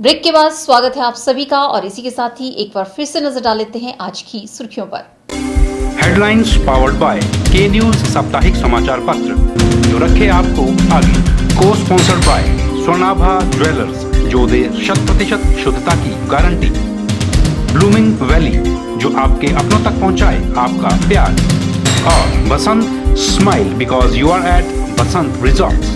Break के बाद स्वागत है आप सभी का और इसी के साथ ही एक बार फिर से नजर डाल लेते हैं आज की सुर्खियों पर। हेडलाइंस पावर्ड बाय के न्यूज साप्ताहिक समाचार पत्र जो रखे आपको आगे। को स्पॉन्सर्ड बाय स्वर्णाभा ज्वेलर्स जो दे 100% शुद्धता की गारंटी। ब्लूमिंग वैली जो आपके अपनों तक पहुंचाए आपका प्यार। और Basant smile because you are at Basant resorts.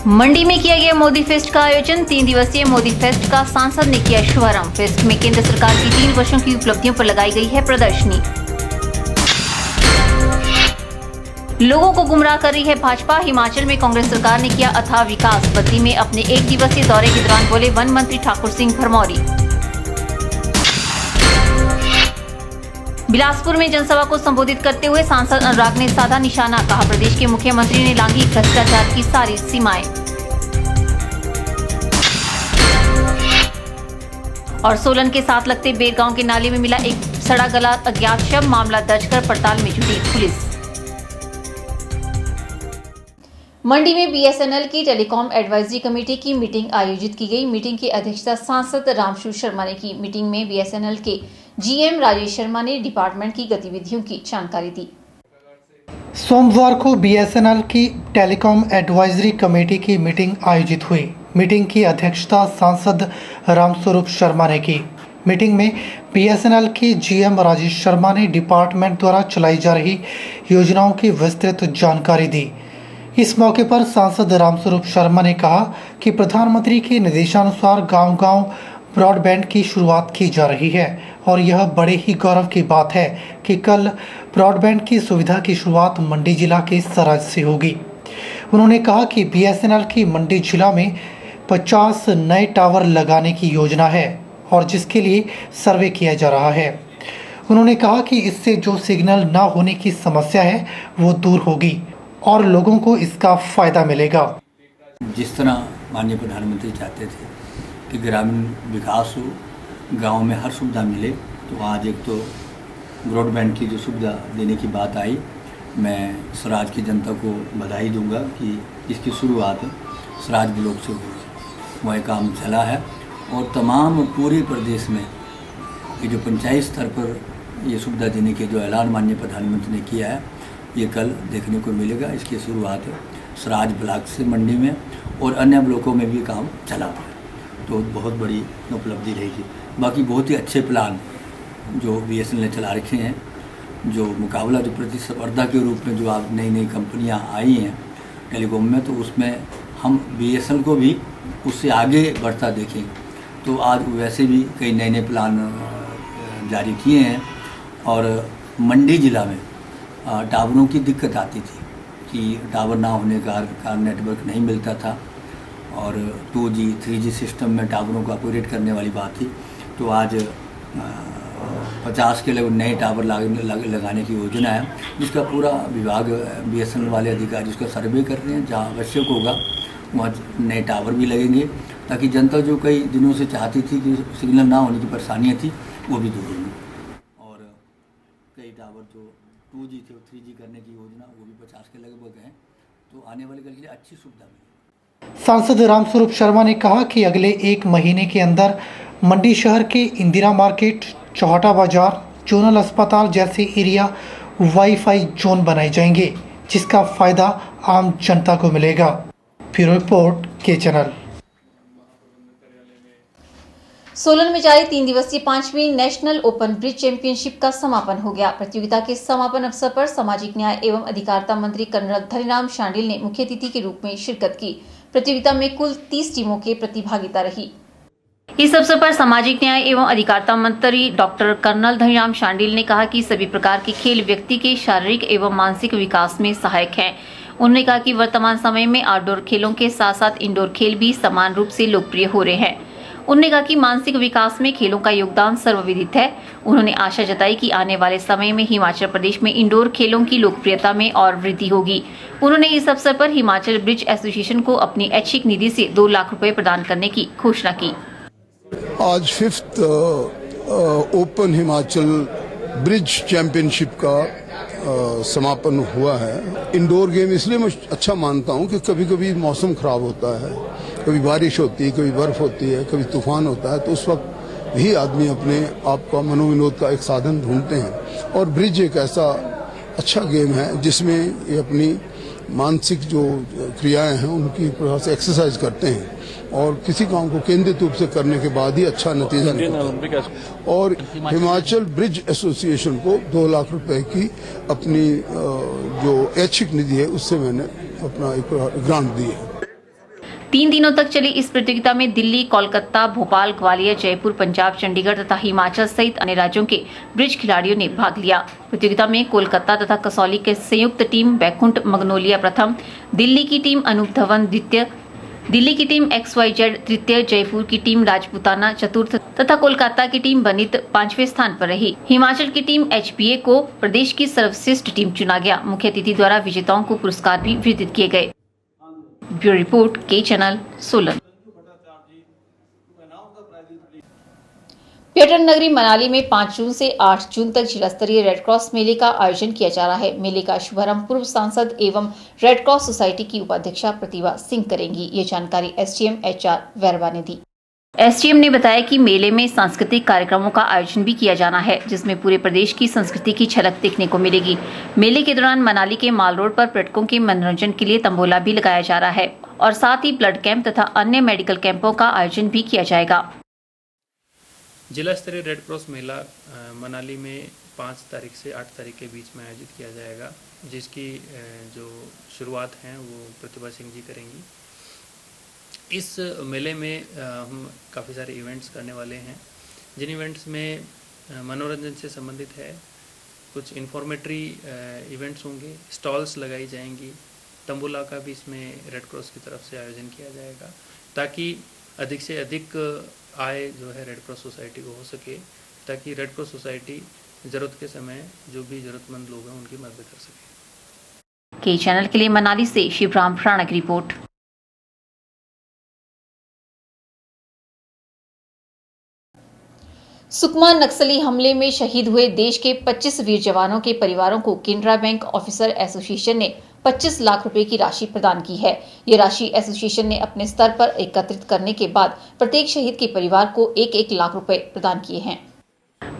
Mandi में किया गया मोदी फेस्ट का आयोजन। 3 दिवसीय मोदी फेस्ट का सांसद ने किया शुभारंभ। फेस्ट में केंद्र सरकार की 3 वर्षों की उपलब्धियों पर लगाई गई है प्रदर्शनी। लोगों को गुमराह कर रही है भाजपा। हिमाचल में कांग्रेस सरकार ने किया अथाह विकास। बद्दी में अपने 1 दिवसीय दौरे के दौरान बोले वन मंत्री ठाकुर सिंह भरमौरी। बिलासपुर में जनसभा को संबोधित करते हुए सांसद अनुराग ने साधा निशाना। कहा प्रदेश के मुख्यमंत्री ने लांघी भ्रष्टाचार की सारी सीमाएं। और सोलन के साथ लगते बेर गांव के नाले में मिला एक सड़ा गला अज्ञात शव। मामला दर्ज कर पड़ताल में जुटी पुलिस। मंडी में बीएसएनएल की टेलीकॉम एडवाइजरी कमेटी की मीटिंग आयोजित की गई। मीटिंग की अध्यक्षता सांसद रामशु शर्मा ने की। मीटिंग में बीएसएनएल के जीएम राजेश शर्मा ने डिपार्टमेंट की गतिविधियों की जानकारी दी। सोमवार को बीएसएनएल की टेलीकॉम एडवाइजरी कमेटी की मीटिंग आयोजित हुई। मीटिंग की अध्यक्षता सांसद रामस्वरूप शर्मा ने की। मीटिंग में बीएसएनएल के जीएम राजेश शर्मा ने डिपार्टमेंट द्वारा चलाई जा रही योजनाओं की विस्तृत जानकारी दी। इस मौके पर सांसद रामस्वरूप शर्मा ने कहा कि प्रधानमंत्री के निर्देशानुसार गांव-गांव ब्रॉडबैंड की शुरुआत की जा रही है और यह बड़े ही गौरव की बात है कि कल ब्रॉडबैंड की सुविधा की शुरुआत मंडी जिला के सराज से होगी। उन्होंने कहा कि बीएसएनएल की मंडी जिला में 50 नए टावर लगाने की योजना है और जिसके लिए सर्वे किया जा रहा है। उन्होंने कहा कि इससे जो सिग्नल न होने की समस्या है वो दूर होगी और लोगों को इसका फायदा मिलेगा। जिस तरह माननीय प्रधानमंत्री चाहते थे कि ग्रामीण विकास हो, गांव में हर सुविधा मिले, तो आज एक तो ब्रॉडबैंड की जो सुविधा देने की बात आई, मैं सराज की जनता को बधाई दूंगा कि इसकी शुरुआत सराज ब्लॉक से हुई। वह काम चला है और तमाम पूरे प्रदेश में ये जो पंचायत स्तर पर ये सुविधा देने के जो ऐलान माननीय प्रधानमंत्री ने किया है, ये कल देखने को मिलेगा। इसकी शुरुआत सराज ब्लॉक से मंडी में और अन्य ब्लॉकों में भी काम चला है, तो बहुत बड़ी उपलब्धि रहेगी। बाकी बहुत ही अच्छे प्लान जो बीएसएनएल ने चला रखे हैं, जो मुकाबला जो प्रतिस्पर्धा के रूप में जो आज नई नई कंपनियां आई हैं टेलीकॉम में, तो उसमें हम बीएसएनएल को भी उससे आगे बढ़ता देखें। तो आज वैसे भी कई नए नए प्लान जारी किए हैं। और मंडी ज़िला में टावरों की दिक्कत आती थी कि टावर ना होने का कारण नेटवर्क नहीं मिलता था और 2G 3G सिस्टम में टावरों को ऑपरेट करने वाली बात थी। तो आज 50 के लगभग नए टावर लगाने की योजना है, जिसका पूरा विभाग बीएसएनएल वाले अधिकारी उसका सर्वे कर रहे हैं। जहाँ आवश्यक होगा वहाँ नए टावर भी लगेंगे ताकि जनता जो कई दिनों से चाहती थी कि सिग्नल ना होने की परेशानियाँ थी वो भी दूर होंगी। और कई टावर जो 2G थे 3G करने की योजना वो भी 50 के लगभग हैं, तो आने वाले कल के लिए अच्छी सुविधा मिलेगी। सांसद रामस्वरूप शर्मा ने कहा कि अगले 1 महीने के अंदर मंडी शहर के इंदिरा मार्केट, चौहाटा बाजार, जोनल अस्पताल जैसे एरिया वाईफाई जोन बनाए जाएंगे, जिसका फायदा आम जनता को मिलेगा। ब्यूरो रिपोर्ट के चैनल। सोलन में जारी 3 दिवसीय 5वीं नेशनल ओपन ब्रिज चैंपियनशिप का समापन हो गया। प्रतियोगिता के समापन अवसर पर सामाजिक न्याय एवं अधिकारिता मंत्री कर्नल धनीराम शांडिल ने मुख्य अतिथि के रूप में शिरकत की। प्रतियोगिता में कुल 30 टीमों के प्रतिभागिता रही। इस अवसर पर सामाजिक न्याय एवं अधिकारिता मंत्री डॉक्टर कर्नल धनीराम शांडिल ने कहा कि सभी प्रकार के खेल व्यक्ति के शारीरिक एवं मानसिक विकास में सहायक हैं। उन्होंने कहा कि वर्तमान समय में आउटडोर खेलों के साथ साथ इंडोर खेल भी समान रूप से लोकप्रिय हो रहे हैं। उन्होंने कहा कि मानसिक विकास में खेलों का योगदान सर्वविदित है। उन्होंने आशा जताई कि आने वाले समय में हिमाचल प्रदेश में इंडोर खेलों की लोकप्रियता में और वृद्धि होगी। उन्होंने इस अवसर पर हिमाचल ब्रिज एसोसिएशन को अपनी ऐच्छिक निधि से 2 लाख रुपए प्रदान करने की घोषणा की। आज 5th open Himachal bridge championship का समापन हुआ है। इंडोर गेम इसलिए मैं अच्छा मानता हूं कि कभी कभी मौसम खराब होता है, कभी बारिश होती है, कभी बर्फ होती है, कभी तूफान होता है, तो उस वक्त भी आदमी अपने आप का मनोविनोद का एक साधन ढूंढते हैं। और ब्रिज एक ऐसा अच्छा गेम है जिसमें ये अपनी मानसिक जो क्रियाएं हैं उनकी प्रकार से एक्सरसाइज करते हैं और किसी काम को केंद्रित रूप से करने के बाद ही अच्छा नतीजा निकलता है। और हिमाचल ब्रिज एसोसिएशन को 2 लाख रुपए की अपनी जो ऐच्छिक निधि है उससे मैंने अपना एक ग्रांट दी है। 3 दिनों तक चली इस प्रतियोगिता में दिल्ली, कोलकाता, भोपाल, ग्वालियर, जयपुर, पंजाब, चंडीगढ़ तथा हिमाचल सहित अन्य राज्यों के ब्रिज खिलाड़ियों ने भाग लिया। प्रतियोगिता में कोलकाता तथा कसौली के संयुक्त टीम बैकुंठ मगनोलिया प्रथम, दिल्ली की टीम अनूप धवन द्वितीय, दिल्ली की टीम XYZ तृतीय, जयपुर की टीम राजपूताना चतुर्थ तथा कोलकाता की टीम बनित 5वें स्थान पर रही। हिमाचल की टीम HPA को प्रदेश की सर्वश्रेष्ठ टीम चुना गया। मुख्य अतिथि द्वारा विजेताओं को पुरस्कार भी वितरित किए गए। ब्यूरो रिपोर्ट, के चैनल, सोलन। पर्यटन नगरी मनाली में 5 जून से 8 जून तक जिला स्तरीय रेड क्रॉस मेले का आयोजन किया जा रहा है। मेले का शुभारंभ पूर्व सांसद एवं रेड क्रॉस सोसाइटी की उपाध्यक्षा प्रतिभा सिंह करेंगी। ये जानकारी SDM HR वैरवा ने दी। SDM ने बताया कि मेले में सांस्कृतिक कार्यक्रमों का आयोजन भी किया जाना है, जिसमें पूरे प्रदेश की संस्कृति की झलक देखने को मिलेगी। मेले के दौरान मनाली के माल रोड पर पर्यटकों के मनोरंजन के लिए तंबोला भी लगाया जा रहा है और साथ ही ब्लड कैंप तथा अन्य मेडिकल कैंपों का आयोजन भी किया जाएगा। जिला स्तरीय रेड क्रॉस मेला मनाली में 5 तारीख से 8 तारीख के बीच में आयोजित किया जाएगा, जिसकी जो शुरुआत है वो प्रतिभा सिंह जी करेंगी। इस मेले में हम काफ़ी सारे इवेंट्स करने वाले हैं, जिन इवेंट्स में मनोरंजन से संबंधित है, कुछ इन्फॉर्मेटरी इवेंट्स होंगे, स्टॉल्स लगाई जाएंगी, तंबोला का भी इसमें रेड क्रॉस की तरफ से आयोजन किया जाएगा, ताकि अधिक से अधिक आय जो है रेड क्रॉस सोसाइटी को हो सके, ताकि रेड क्रॉस सोसाइटी ज़रूरत के समय जो भी ज़रूरतमंद लोग हैं उनकी मदद कर सके। के चैनल के लिए मनाली से शिवराम राणा की रिपोर्ट। सुकमा नक्सली हमले में शहीद हुए देश के 25 वीर जवानों के परिवारों को केनरा बैंक ऑफिसर एसोसिएशन ने 25 लाख रुपए की राशि प्रदान की है। ये राशि एसोसिएशन ने अपने स्तर पर एकत्रित करने के बाद प्रत्येक शहीद के परिवार को 1-1 लाख रुपए प्रदान किए हैं।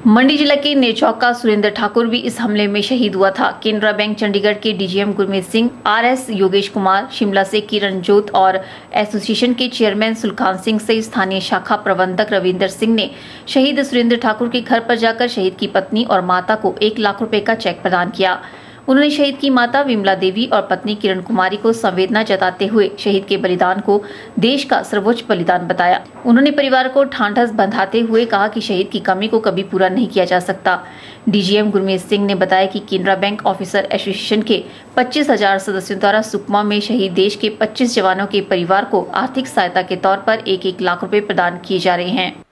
मंडी जिला के नेरचौक का सुरेंद्र ठाकुर भी इस हमले में शहीद हुआ था। केनरा बैंक चंडीगढ़ के DGM गुरमीत सिंह, RS योगेश कुमार, शिमला से किरण जोत और एसोसिएशन के चेयरमैन सुलखान सिंह से स्थानीय शाखा प्रबंधक रविंदर सिंह ने शहीद सुरेंद्र ठाकुर के घर पर जाकर शहीद की पत्नी और माता को 1 लाख रुपए का चेक प्रदान किया। उन्होंने शहीद की माता विमला देवी और पत्नी किरण कुमारी को संवेदना जताते हुए शहीद के बलिदान को देश का सर्वोच्च बलिदान बताया। उन्होंने परिवार को ढांढस बंधाते हुए कहा कि शहीद की कमी को कभी पूरा नहीं किया जा सकता। DGM गुरमीत सिंह ने बताया कि केनरा बैंक ऑफिसर एसोसिएशन के 25,000 सदस्यों द्वारा सुकमा में शहीद देश के 25 जवानों के परिवार को आर्थिक सहायता के तौर पर 1-1 लाख रुपए प्रदान किए जा रहे हैं।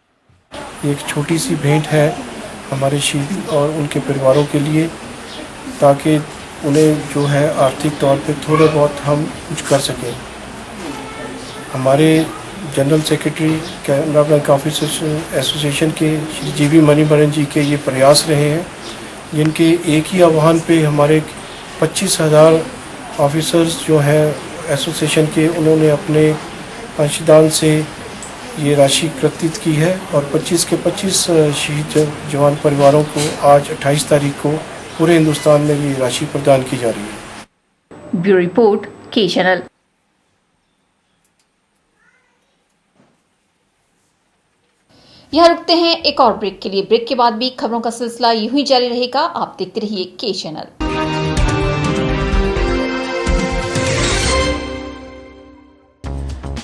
एक छोटी सी भेंट है हमारे शहीद और उनके परिवारों के लिए, ताकि उन्हें जो है आर्थिक तौर पे थोड़े बहुत हम कुछ कर सकें। हमारे general secretary Canara bank officers association के श्री GV मणिभरन जी के ये प्रयास रहे हैं, जिनके एक ही आह्वान पे हमारे 25,000 ऑफिसर्स जो हैं एसोसिएशन के, उन्होंने अपने अंशदान से ये राशि एकत्रित की है और 25 के 25 शहीद जवान परिवारों को आज 28 तारीख को पूरे हिंदुस्तान में ये राशि प्रदान की जा रही है। ब्यूरो रिपोर्ट, के चैनल। यहाँ रुकते हैं एक और ब्रेक के लिए। ब्रेक के बाद भी खबरों का सिलसिला यूं ही जारी रहेगा। आप देखते रहिए के चैनल।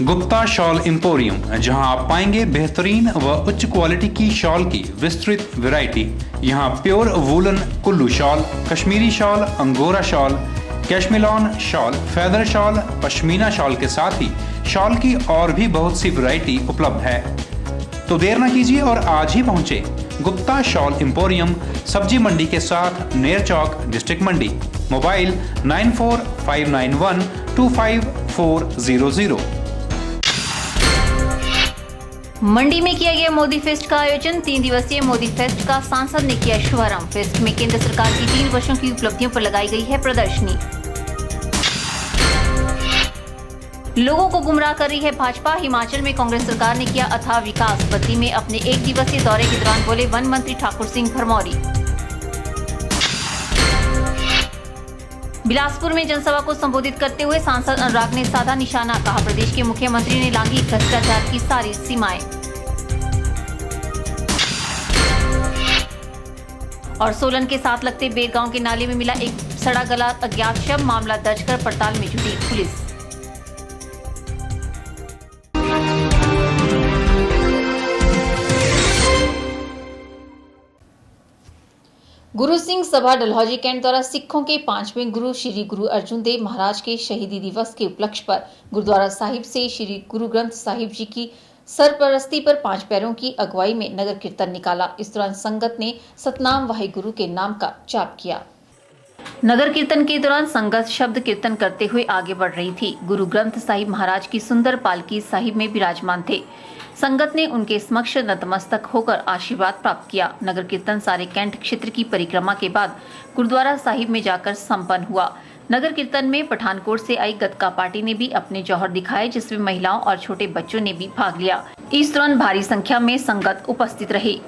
गुप्ता शॉल एम्पोरियम, जहां आप पाएंगे बेहतरीन व उच्च क्वालिटी की शॉल की विस्तृत वैरायटी। यहां pure woollen Kullu shawl, Kashmiri shawl, angora shawl, cashmilon shawl, feather shawl, pashmina shawl के साथ ही शॉल की और भी बहुत सी वैरायटी उपलब्ध है। तो देर न कीजिए और आज ही पहुंचे गुप्ता शॉल एम्पोरियम, सब्जी मंडी के साथ नेरचौक, डिस्ट्रिक्ट मंडी। मोबाइल 9459125400। मंडी में किया गया मोदी फेस्ट का आयोजन। 3 दिवसीय मोदी फेस्ट का सांसद ने किया शुभारंभ। फेस्ट में केंद्र सरकार की 3 वर्षों की उपलब्धियों पर लगाई गई है प्रदर्शनी। लोगों को गुमराह कर रही है भाजपा। हिमाचल में कांग्रेस सरकार ने किया अथाह विकास। बद्दी में अपने 1 दिवसीय दौरे के दौरान बोले वन मंत्री ठाकुर सिंह भरमौरी। बिलासपुर में जनसभा को संबोधित करते हुए सांसद अनुराग ने साधा निशाना। कहा प्रदेश के मुख्यमंत्री ने लांघी भ्रष्टाचार की सारी सीमाएं। और सोलन के साथ लगते बेर गांव के नाले में मिला एक सड़ा गला अज्ञात शव। मामला दर्ज कर पड़ताल में जुटी पुलिस। गुरु सिंह सभा डलहौजी कैंट द्वारा सिखों के 5वें गुरु श्री गुरु अर्जुन देव महाराज के शहीदी दिवस के उपलक्ष्य पर गुरुद्वारा साहिब से श्री गुरु ग्रंथ साहिब जी की सरपरस्ती पर 5 पैरों की अगुवाई में नगर कीर्तन निकाला। इस दौरान संगत ने सतनाम वाहिगुरु के नाम का जाप किया। नगर कीर्तन के दौरान संगत शब्द कीर्तन करते हुए आगे बढ़ रही थी। गुरु ग्रंथ साहिब महाराज की सुंदर पालकी साहिब में विराजमान थे। संगत ने उनके समक्ष नतमस्तक होकर आशीर्वाद प्राप्त किया। नगर कीर्तन सारे कैंट क्षेत्र की परिक्रमा के बाद गुरुद्वारा साहिब में जाकर संपन्न हुआ। नगर कीर्तन में पठानकोट से आई गतका पार्टी ने भी अपने जौहर दिखाए, जिसमें महिलाओं और छोटे बच्चों ने भी भाग लिया। इस दौरान भारी संख्या में संगत उपस्थित रही।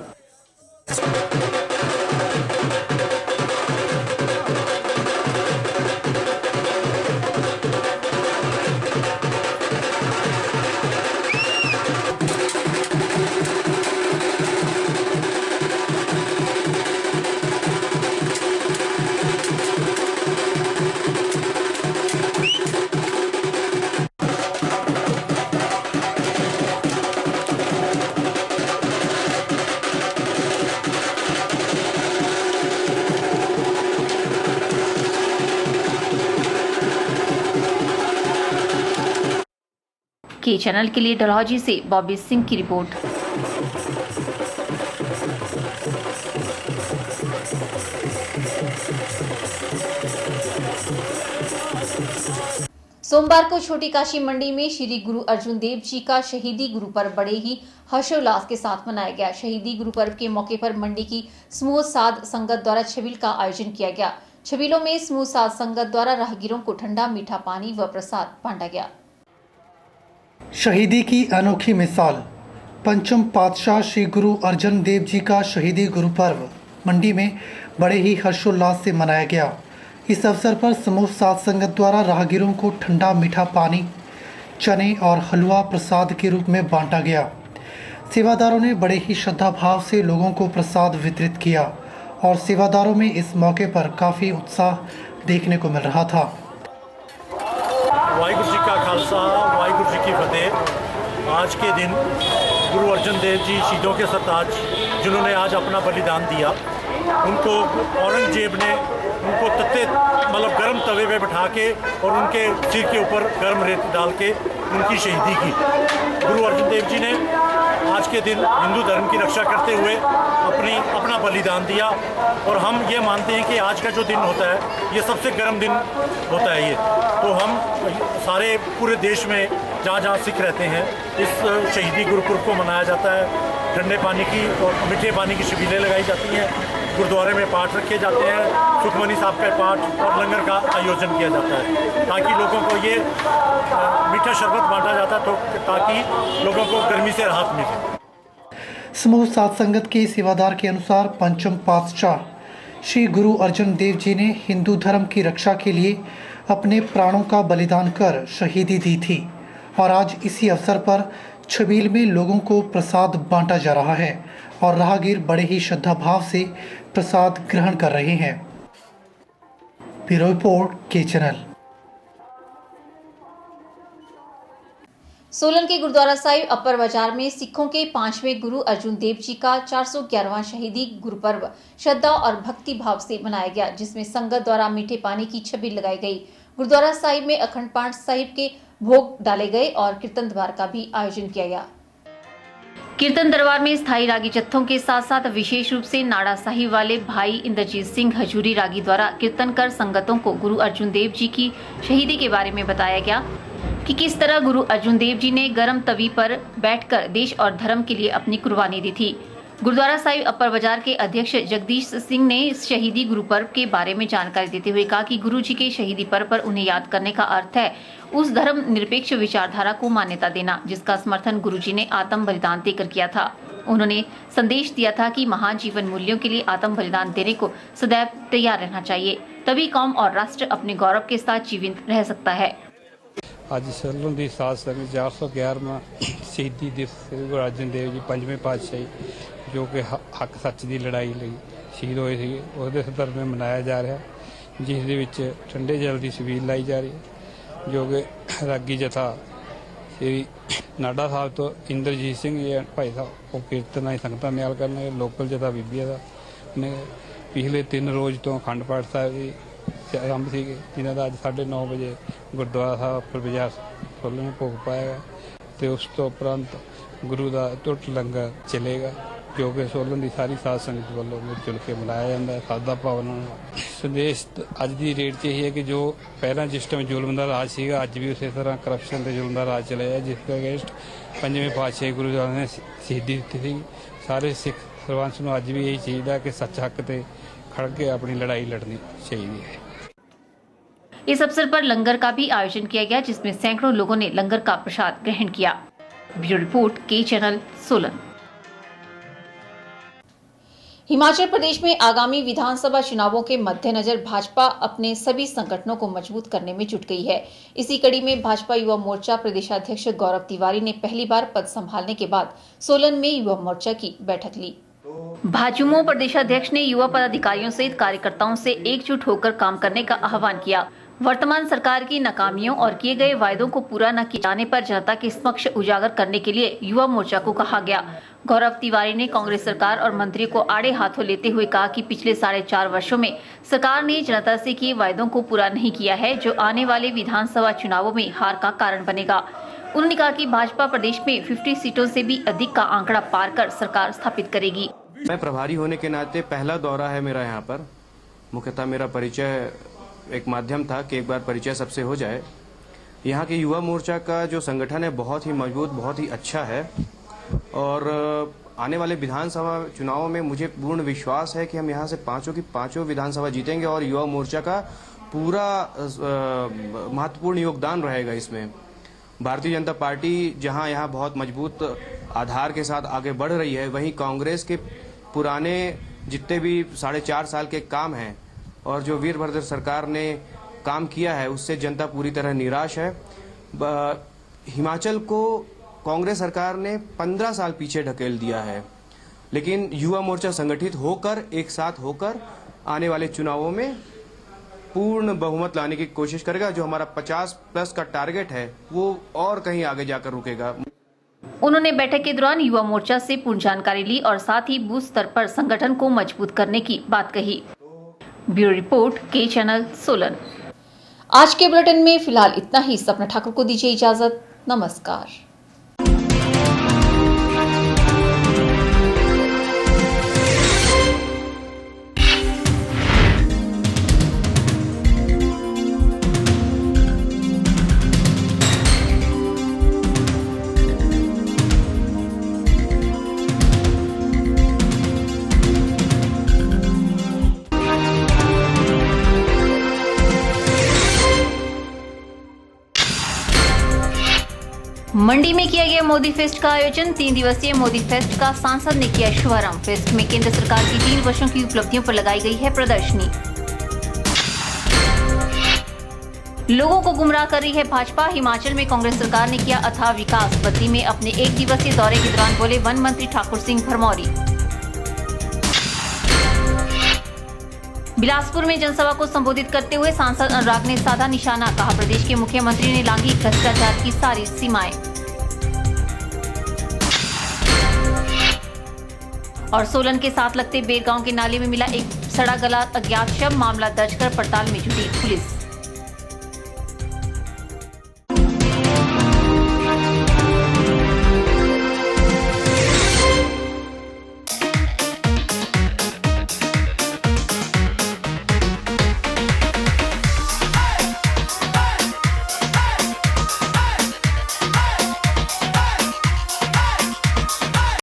के चैनल के लिए डलहौजी से बॉबी सिंह की रिपोर्ट। सोमवार को छोटी काशी मंडी में श्री गुरु अर्जुन देव जी का शहीदी गुरु पर्व बड़े ही हर्षोल्लास के साथ मनाया गया। शहीदी गुरु पर्व के मौके पर मंडी की समूह साध संगत द्वारा छबील का आयोजन किया गया। छबीलों में समूह साध संगत द्वारा राहगीरों को ठंडा मीठा पानी व प्रसाद बांटा गया। शहीदी की अनोखी मिसाल। पंचम पातशाह श्री गुरु अर्जन देव जी का शहीदी गुरु पर्व मंडी में बड़े ही हर्षोल्लास से मनाया गया। इस अवसर पर समूह साध संगत द्वारा राहगीरों को ठंडा मीठा पानी, चने और हलवा प्रसाद के रूप में बांटा गया। सेवादारों ने बड़े ही श्रद्धा भाव से लोगों को प्रसाद वितरित किया और सेवादारों में इस मौके पर काफ़ी उत्साह देखने को मिल रहा था। वाहिगुरु जी का खालसा, वाहिगुरु जी की फतेह। आज के दिन गुरु अर्जन देव जी शहीदों के सरताज, जिन्होंने आज अपना बलिदान दिया, उनको औरंगजेब ने उनको गर्म तवे पे बिठा के और उनके सिर के ऊपर गर्म रेत डाल के उनकी शहीदी की। गुरु अर्जन देव जी ने आज के दिन हिंदू धर्म की रक्षा करते हुए अपना बलिदान दिया और हम ये मानते हैं कि आज का जो दिन होता है ये सबसे गर्म दिन होता है। ये तो हम सारे पूरे देश में जहाँ जहाँ सिख रहते हैं इस शहीदी गुरुपुरब को मनाया जाता है। ठंडे पानी की और मीठे पानी की शिविरें लगाई जाती हैं, गुरुद्वारे में पाठ रखे जाते हैं, सुखमनी साहब का पाठ और लंगर का आयोजन किया जाता है ताकि लोगों को ये मीठा शरबत बांटा जाता है तो ताकि लोगों को गर्मी से राहत मिले। समूह साध संगत के सेवादार के अनुसार पंचम पातशाह श्री गुरु अर्जन देव जी ने हिंदू धर्म की रक्षा के लिए अपने प्राणों का बलिदान कर शहीदी दी थी और आज इसी अवसर पर छबील में लोगों को प्रसाद बांटा जा रहा है और राहगीर बड़े ही श्रद्धा भाव से प्रसाद ग्रहण कर रहे हैं। ब्यूरो रिपोर्ट के चैनल। सोलन के गुरुद्वारा साहिब अपर बाजार में सिखों के 5वें गुरु अर्जुन देव जी का 411वां शहीदी गुरुपर्व श्रद्धा और भक्ति भाव से मनाया गया, जिसमें संगत द्वारा मीठे पानी की छबील लगाई गई। गुरुद्वारा साहिब में अखंड पाठ साहिब के भोग डाले गए और कीर्तन दरबार का भी आयोजन किया गया। कीर्तन दरबार में स्थायी रागी जत्थों के साथ साथ विशेष रूप से नाड़ा साहिब वाले भाई इंद्रजीत सिंह हजूरी रागी द्वारा कीर्तन कर संगतों को गुरु अर्जुन देव जी की शहीदी के बारे में बताया गया। कि किस तरह गुरु अर्जुन देव जी ने गर्म तवी पर बैठकर देश और धर्म के लिए अपनी कुर्बानी दी थी। गुरुद्वारा साहिब अपर बाजार के अध्यक्ष जगदीश सिंह ने शहीदी गुरु पर्व के बारे में जानकारी देते हुए कहा कि गुरु जी के शहीदी पर्व पर उन्हें याद करने का अर्थ है उस धर्म निरपेक्ष विचारधारा को मान्यता देना जिसका समर्थन गुरु जी ने आत्म बलिदान देकर किया था। उन्होंने संदेश दिया था कि महान जीवन मूल्यों के लिए आत्म बलिदान देने को सदैव तैयार रहना चाहिए, तभी कौम और राष्ट्र अपने गौरव के साथ जीवित रह सकता है। ਅੱਜ ਸੋਲਨ ਦੀ ਸਾਧ ਸੰਗਤ 411ਵਾਂ ਸ਼ਹੀਦੀ ਦਿਵਸ ਸ੍ਰੀ ਗੁਰੂ ਅਰਜਨ ਦੇਵ ਜੀ ਪੰਜਵੇਂ ਪਾਤਸ਼ਾਹੀ ਜੋ ਕਿ ਹੱਕ ਸੱਚ ਦੀ ਲੜਾਈ ਲਈ ਸ਼ਹੀਦ ਹੋਏ ਸੀ ਉਹਦੇ ਸੰਦਰਭ ਵਿੱਚ ਮਨਾਇਆ ਜਾ ਰਿਹਾ, ਜਿਸ ਦੇ ਵਿੱਚ ਠੰਡੇ ਜਲ ਦੀ ਛਬੀਲ ਲਾਈ ਜਾ ਰਹੀ ਹੈ ਜੋ ਕਿ ਰਾਗੀ ਜਥਾ ਸ੍ਰੀ ਨਾਡਾ ਸਾਹਿਬ ਤੋਂ ਇੰਦਰਜੀਤ ਸਿੰਘ ਜੀ ਭਾਈ ਸਾਹਿਬ ਉਹ ਕੀਰਤਨਾਂ ਦੀ ਸੰਗਤਾਂ ਨਿਆਲ ਕਰਨਗੇ। ਲੋਕਲ ਜਥਾ ਬੀਬੀਆਂ ਦਾ ਨੇ ਪਿਛਲੇ 3 ਰੋਜ਼ ਤੋਂ ਅਖੰਡ ਪਾਠ ਸਾਹਿਬ ਦੀ ਆਰੰਭ ਸੀਗੇ ਜਿਨ੍ਹਾਂ ਦਾ ਅੱਜ 9:30 ਵਜੇ ਗੁਰਦੁਆਰਾ ਸਾਹਿਬ ਅਪਰ ਬਾਜ਼ਾਰ ਸੋਲਨ ਭੋਗ ਪਾਏਗਾ ਤੇ ਉਸ ਤੋਂ ਉਪਰੰਤ ਗੁਰੂ ਦਾ ਟੁੱਟ ਲੰਗਰ ਚੱਲੇਗਾ ਜੋ ਕਿ ਸੋਲਨ ਦੀ ਸਾਰੀ ਸਾਧ ਸੰਗਤ ਵੱਲੋਂ ਮਿਲ ਜੁਲ ਕੇ ਮਨਾਇਆ ਜਾਂਦਾ ਹੈ। ਸਾਦਾ ਭਾਵਨਾ ਨਾਲ ਸੰਦੇਸ਼ ਅੱਜ ਦੀ ਡੇਟ 'ਚ ਇਹ ਹੈ ਕਿ ਜੋ ਪਹਿਲਾਂ ਜਿਸ ਟਾਈਮ ਜ਼ੁਲਮ ਦਾ ਰਾਜ ਸੀਗਾ ਅੱਜ ਵੀ ਉਸੇ ਤਰ੍ਹਾਂ ਕਰਪਸ਼ਨ ਤੇ ਜ਼ੁਲਮ ਦਾ ਰਾਜ ਚੱਲਿਆ ਜਿਸ ਦੇ ਅਗੇਂਸਟ ਪੰਜਵੇਂ ਪਾਤਸ਼ਾਹੀ ਗੁਰੂ ਸਾਹਿਬ ਨੇ ਸ਼ਹੀਦੀ ਦਿੱਤੀ ਸੀ। ਸਾਰੇ ਸਿੱਖ ਸਰਬੰਸ ਨੂੰ ਅੱਜ ਵੀ ਇਹੀ ਚਾਹੀਦਾ ਕਿ ਸੱਚ ਹੱਕ ਤੇ खड़ के अपनी लड़ाई लड़नी चाहिए। इस अवसर पर लंगर का भी आयोजन किया गया जिसमें सैकड़ों लोगों ने लंगर का प्रसाद ग्रहण किया। ब्यूरो रिपोर्ट के चैनल सोलन। हिमाचल प्रदेश में आगामी विधानसभा चुनावों के मद्देनजर भाजपा अपने सभी संगठनों को मजबूत करने में जुट गई है। इसी कड़ी में भाजपा युवा मोर्चा प्रदेशाध्यक्ष गौरव तिवारी ने पहली बार पद संभालने के बाद सोलन में युवा मोर्चा की बैठक ली। भाजयुमो प्रदेशाध्यक्ष ने युवा पदाधिकारियों सहित कार्यकर्ताओं से एकजुट होकर काम करने का आह्वान किया। वर्तमान सरकार की नाकामियों और किए गए वायदों को पूरा न किए जाने पर जनता के समक्ष उजागर करने के लिए युवा मोर्चा को कहा गया। गौरव तिवारी ने कांग्रेस सरकार और मंत्रियों को आड़े हाथों लेते हुए कहा कि पिछले 4.5 वर्षों में सरकार ने जनता से किए वायदों को पूरा नहीं किया है जो आने वाले विधानसभा चुनावों में हार का कारण बनेगा। उन्होंने कहा कि भाजपा प्रदेश में 50 सीटों से भी अधिक का आंकड़ा पार कर सरकार स्थापित करेगी। मैं प्रभारी होने के नाते पहला दौरा है मेरा यहाँ पर। मुख्यतः मेरा परिचय एक माध्यम था कि एक बार परिचय सबसे हो जाए। यहाँ के युवा मोर्चा का जो संगठन है बहुत ही मजबूत, बहुत ही अच्छा है और आने वाले विधानसभा चुनावों में मुझे पूर्ण विश्वास है कि हम यहाँ से पांचों की पांचों विधानसभा जीतेंगे और युवा मोर्चा का पूरा महत्वपूर्ण योगदान रहेगा इसमें। भारतीय जनता पार्टी जहाँ यहाँ बहुत मजबूत आधार के साथ आगे बढ़ रही है, वहीं कांग्रेस के पुराने जितने भी 4.5 साल के काम हैं और जो वीरभद्र सरकार ने काम किया है उससे जनता पूरी तरह निराश है। हिमाचल को कांग्रेस सरकार ने 15 साल पीछे ढकेल दिया है, लेकिन युवा मोर्चा संगठित होकर एक साथ होकर आने वाले चुनावों में पूर्ण बहुमत लाने की कोशिश करेगा। जो हमारा 50+ का टारगेट है वो और कहीं आगे जाकर रुकेगा। उन्होंने बैठक के दौरान युवा मोर्चा से पूर्ण जानकारी ली और साथ ही बूथ स्तर पर संगठन को मजबूत करने की बात कही। ब्यूरो रिपोर्ट के चैनल सोलन। आज के बुलेटिन में फिलहाल इतना ही। सपना ठाकुर को दीजिए इजाजत। नमस्कार। मंडी में किया गया मोदी फेस्ट का आयोजन। 3 दिवसीय मोदी फेस्ट का सांसद ने किया शुभारंभ। फेस्ट में केंद्र सरकार की 3 वर्षों की उपलब्धियों पर लगाई गई है प्रदर्शनी। लोगों को गुमराह कर रही है भाजपा। हिमाचल में कांग्रेस सरकार ने किया अथाह विकास। बद्दी में अपने 1 दिवसीय दौरे के दौरान बोले वन मंत्री ठाकुर सिंह भरमौरी। बिलासपुर में जनसभा को संबोधित करते हुए सांसद अनुराग ने साधा निशाना। कहा प्रदेश के मुख्यमंत्री ने लांघी भ्रष्टाचार की सारी सीमाएं। और सोलन के साथ लगते बेर गांव के नाले में मिला एक सड़ा गला अज्ञात शव। मामला दर्ज कर पड़ताल में जुटी पुलिस।